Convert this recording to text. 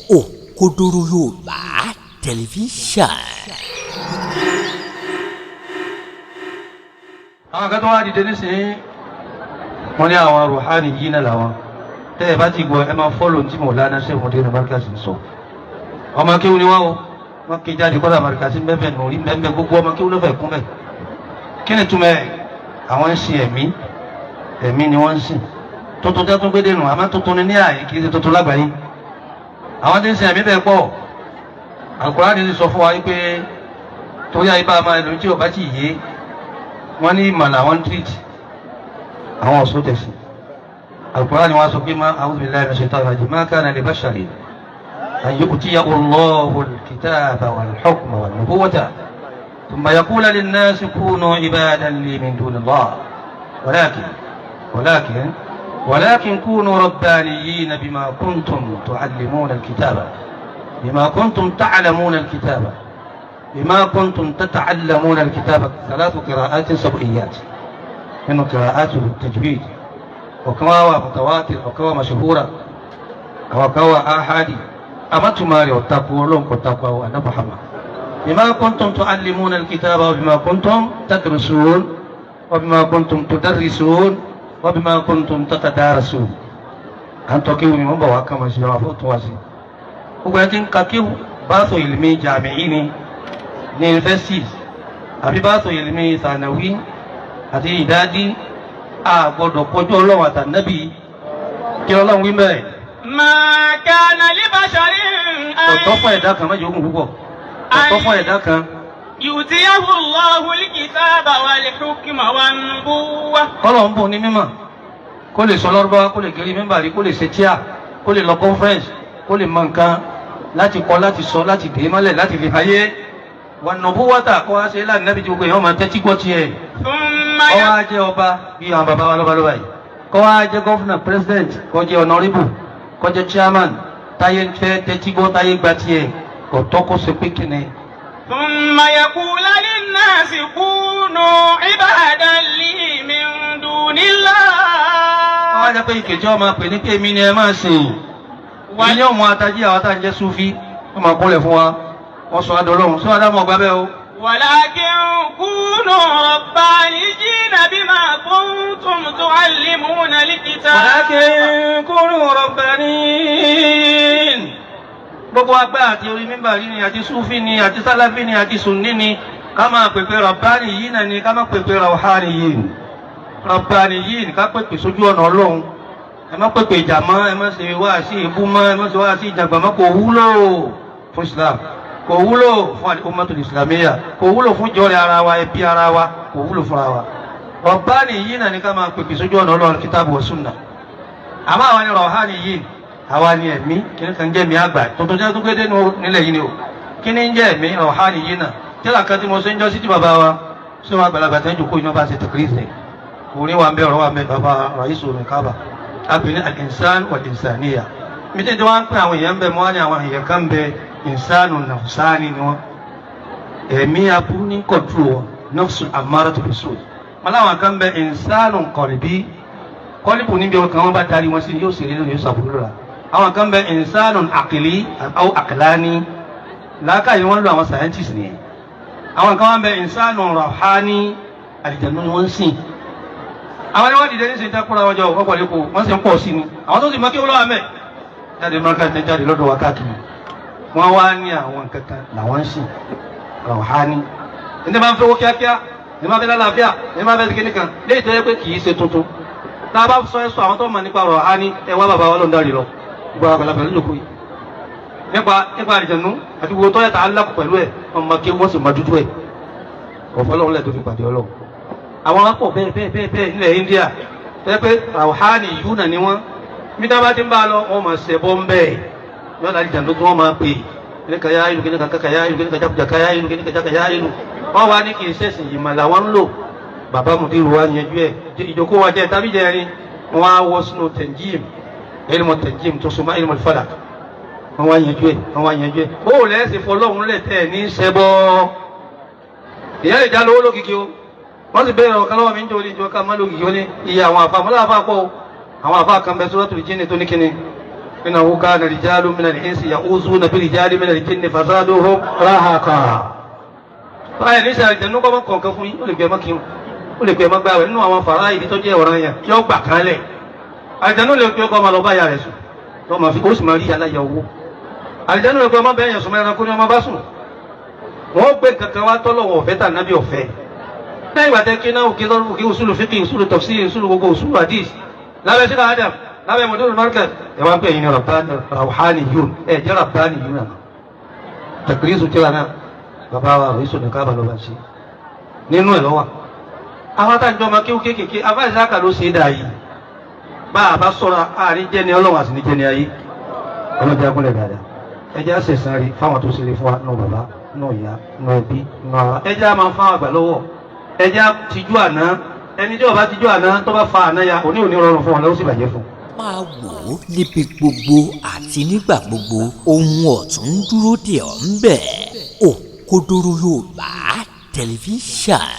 Òkodoro Yorùbá tẹlifíṣàn. àwọn kan tó wá dìde nísìnyí wọ́n ní àwọn ruhani yìí náà làwọn tẹ́ ẹ bá ti gbọ́ ẹ máa fọ́lọ̀ tí Maulana Sheikh Mudir Markaz ń sọ ọmọ kéwù ni wọ́n o wọ́n ké jáde kọ́lá Markaz ń bẹ́ẹ̀ nù rí bẹ́ẹ̀ gbogbo ọmọ kéwù ló fẹ́ kún bẹ́ẹ̀ kí ni túmọ̀ ẹ̀ àwọn ń sin ẹ̀mí ni wọ́n ń sìn tuntun tẹ́ tún gbé dénú àmọ́ tuntun ni ní àyè kì í ṣe tuntun lágbàáyé àwọn tí ń sin ẹ̀mí bẹ́ẹ̀ pọ̀ Al-Qur'ani ti sọ fún wa pé torí ayé bá a máa lò tí ò bá ti yé wọ́n ní ìmọ̀lá wọn tírìtì àwọn ọ̀ṣọ́ tẹ̀sí Al-Qur'ani wá sọ pé má a'udhu billahi minash shaitani rajim ma kana li basharin an yu'tiyahu Allahu al-kitaba wal-hukma wan-nubuwwata thumma yaqula lin-nasi kunu ibadan li min duni Allah ولكن كونوا ربانيين بما كنتم تعلمون الكتاب بما كنتم تعلمون الكتاب بما كنتم تتعلمون الكتاب 3 قراءات سبعيات من قراءات التجويد وكما هو متواتر وكما مشهورة وكما آحادي أما تماري وتقوى لهم وتقوى وأنا محمد بما كنتم تعلمون الكتاب وبما كنتم تدرسون وبما كنتم تدرسون وبما كنتم تتدارسون أنتم كيف من بوا كما شرفوا تواسي وقاعدين كيف باثو علمي جامعيني ní universities àbí báàtò ìlmi sànàwí àti ìdádí àgbọ̀dọ̀ kọjú ọlọ́run àtànábì kí ọlọ́run wí mẹ́rẹ̀. Ma kana li basharin ọ̀tọ́ fún ẹ̀dá kan mẹ́jọ ogun púpọ̀ ọ̀tọ́ fún ẹ̀dá kan. yu'tiyahu Allahu al-kitaba wal-hukma wan-nubuwwah. kọ́lọ̀ ń bò ní mímọ̀ kó lè sọ lọ́rùbá kó lè gẹ̀rí mẹ́mbàrí kó lè ṣe tíà kó lè lọ conference kó lè mọ nǹkan láti kọ́ láti sọ láti dè mọ́lẹ̀ láti fi hayé. Wan-nubuwwata kọ́ wá ṣe láti nábì tí gbogbo èèyàn máa tẹ́tí gbọ́ tiẹ̀. Kọ́ wá jẹ́ ọba bí àwọn bàbá wa lọ́ba yìí. Kọ́ wá jẹ́ gọ́fúnà president kọ́ jẹ́ honorable kọ́ jẹ́ chairman táyé ń fẹ́ tẹ́tí gbọ́ táyé gba tiẹ̀ kò tọ́ kó ṣe pé kíni. Thumma yaqulu lin-nasi kunu ibadan li min dunillah. Kọ́ wá jẹ́ pé ìkejì ọmọ pè ní pé èmi ni ẹ máa sìn. Wọ́n yóò mú atají àwọn tá à ń jẹ́ Sufi wọ́n máa kúnlẹ̀ fún wa. wọ́n sọ adọ́lọ́hun sọ adámọ̀ ọgbà bẹ́ẹ̀ o. walakin kunu rabbaniyina bima kuntum tuallimuna al-kitaba. walakin kunu rabbaniyin. gbogbo agbá àti orí mímbàrí ni àti súfì ni àti sálàfì ni àti sùnní ni ká máa pèpè rabbaniyina ni ká máa pèpè rawhaniyin. rabbaniyin ká pèpè sójú ọ̀nà ọlọ́run ẹ má pèpè ìjà mọ́ ẹ má ṣe wá sí ìbú mọ́ ẹ má ṣe wá sí ìjàgbá mọ́ kò wúlò fún Islam. kò wúlò fún ummatul islamiyya kò wúlò fún jọrẹ ara wa ẹbí ara wa kò wúlò fúnra wa Rabbani yìí náà ní ká máa pèpè sójú ọ̀nà Ọlọ́run kitabu wa sunna àmọ́ àwa ni Rawhani yìí àwa ni ẹ̀mí kí ní kan jẹ́ mi àgbà tuntun jẹ́ tó gbé dé nílẹ̀ yìí ni o kí ní ń jẹ́ ẹ̀mí Rawhani yìí náà tíra kan tí mo ṣe ń jọ sí ti bàbá wa sí wọn àgbàlagbà tẹ́ ń jòkó iná bá ṣe tẹ̀kírísì orin wa ń bẹ ọ̀rọ̀ wa ń bẹ bàbá raisu Kaaba abìnrin al-insan wal-insaniyya mi tí wọ́n ń pè àwọn èèyàn ń bẹ mọ́ ní àwọn èèyàn kan bẹ insanu nafsani ni wọn ẹ̀mí aburú ní kọ̀dúró wọn nafsul amaratu bisu malawan kan bẹ insanu qalbi qalbu níbi ọkàn wọn bá darí wọn sí yóò ṣe nínú yóò sàbúrú rà àwọn kan bẹ insanu aqli aw aqlani làákàyè wọn lò àwọn scientists nìyẹn àwọn kan wọn bẹ insanu rawhani àlìjànnú ni wọn sìn àwọn ni wọn dìde ní sèǹtẹ kúra wọn jọ ọkọ lẹkọọ wọn sì ń pọ̀ sí ni àwọn tó sì mọ kí wọn lọ wà mẹ jáde mọkà jáde lọ́dọ̀ wa káàkiri wọ́n wá ní àwọn kankan làwọn ń sìn Rawhani ẹni máa ń fẹ́ owó kíákíá ẹni máa ń fẹ́ lálàáfíà ẹni máa ń fẹ́ sí kíníkan léyìí tó yẹ pé kì í ṣe tuntun tá a bá sọ ẹ sọ àwọn tó mọ̀ nípa Rawhani ẹ wá bàbá wa ló ń darí lọ gbogbo àgbàlagbà lójú kò yìí nípa àlìjànnú àti gbogbo tọ́yẹ̀tà alákù pẹ̀lú ẹ̀ wọ́n máa kí wọ́n sì máa dúdú ẹ̀ ọ̀fọ́ lọ́wọ́ lẹ̀ tó fi pàdé Ọlọ́run àwọn akọ̀ bẹ́ẹ̀ nílẹ̀ India tẹ́ pé Rawhani yìí nà ní wọ́n bí tá a bá ti ń bá a lọ wọ́n máa ṣẹ̀ bọ́ ń bẹ́ẹ̀ yọ́n láti jàǹdó tí wọ́n máa pè ní kàyá ìlú kìíní kàkàyá ìlú kìíní kàjàkùjà kàyá ìlú kìíní kàjàkàyá ìlú wọ́n wá ní kì í ṣẹ̀sìn ìmọ̀ làwọn ń lò bàbá Mudiru wa yanjú ẹ̀ ìjókòó wa jẹ́ tàbí jẹ́ ẹni wọ́n á wọ́ sínú tanjim ilmu tanjim tó súnmọ́ ilmu falak wọ́n wá yanjú ẹ̀ ó lẹ́sìn fọlọ́hún lẹ̀ tẹ̀ ní sẹ́bọ́ ìyá ìjà lówó lókìkí o wọ́n sì bẹ̀rẹ̀ ọ̀kan lọ́wọ́ mi ń jẹ́ orí ìjọ ká má lókìkí ó ní iye àwọn àfa mọ́lá àfa pọ̀ àwọn àfa kan bẹ Suratul Jinni tó ní kíni innahu kana rijalun minal insi ya'uzuna bi rijalin minal jinni fazaduhum rahaqa. báyìí ní sàrẹ̀ jẹ́nu kọ́ mọ́ kọ̀ọ̀kan fún yín ó lè gbé ọmọ kírun ó lè gbé ọmọ gbáwẹ̀ nínú àwọn fàrà ìdí tó jẹ́ ọ̀ràn yẹn yọ gbà kan lẹ̀ àlìjánu lè gbé ọkọ̀ ọmọ lọ bá ya rẹ̀ sùn tó máa fi ó sì máa rí aláya owó àlìjánu lè gbé ọmọ bẹ́ẹ̀ yẹn sùn mẹ́rin kó ní ọmọ bá sùn wọ́n gbé kankan wá tọ́lọ́wọ́ ọ̀fẹ́ tà nábì ọ̀fẹ́ lẹ́yìn ìgbà tẹ́ kí náà òkè usulu fiqh usulu tafsir usulu gbogbo usulu hadith lábẹ́ sí káàdà lábẹ́ mọ̀dúnrún market ẹ̀ wá ń pè yín ní rawhaniyun ẹ̀ jẹ́ rabbaniyun náà takirisu tíra náà bàbá wa rẹ̀ sọ̀rọ̀ káàbà lọ́ba ṣe nínú ẹ̀ lọ́wọ́ àwọn àtàjọ ọmọ kéwú kéékèèké abáyíṣáka ló ṣe é dà yìí bá a bá sọ̀rọ̀ àárín jẹ́ni ọlọ́run àti ní jẹ́ni ayé ọlọ́jà gúnlẹ̀ dáadáa ẹjẹ́ àṣẹ̀sán rí fáwọn tó ṣe lè fún wa nù bàbá nù ìyá nù ẹbí nù ara ẹjẹ́ a máa fáwọn àgbà lọ́wọ́ ẹjẹ́ tijú àná ẹni tí ó bá tijú àná tó bá fa àná ya òní òní rọrùn fún wọn lọ́wọ́ sì bàjẹ́ fún. máa wò ó níbi gbogbo àti nígbà gbogbo ohun ọ̀tún ń dúró dè ọ́ ń bẹ̀. Òkodoro Yorùbá tẹlifíṣàn.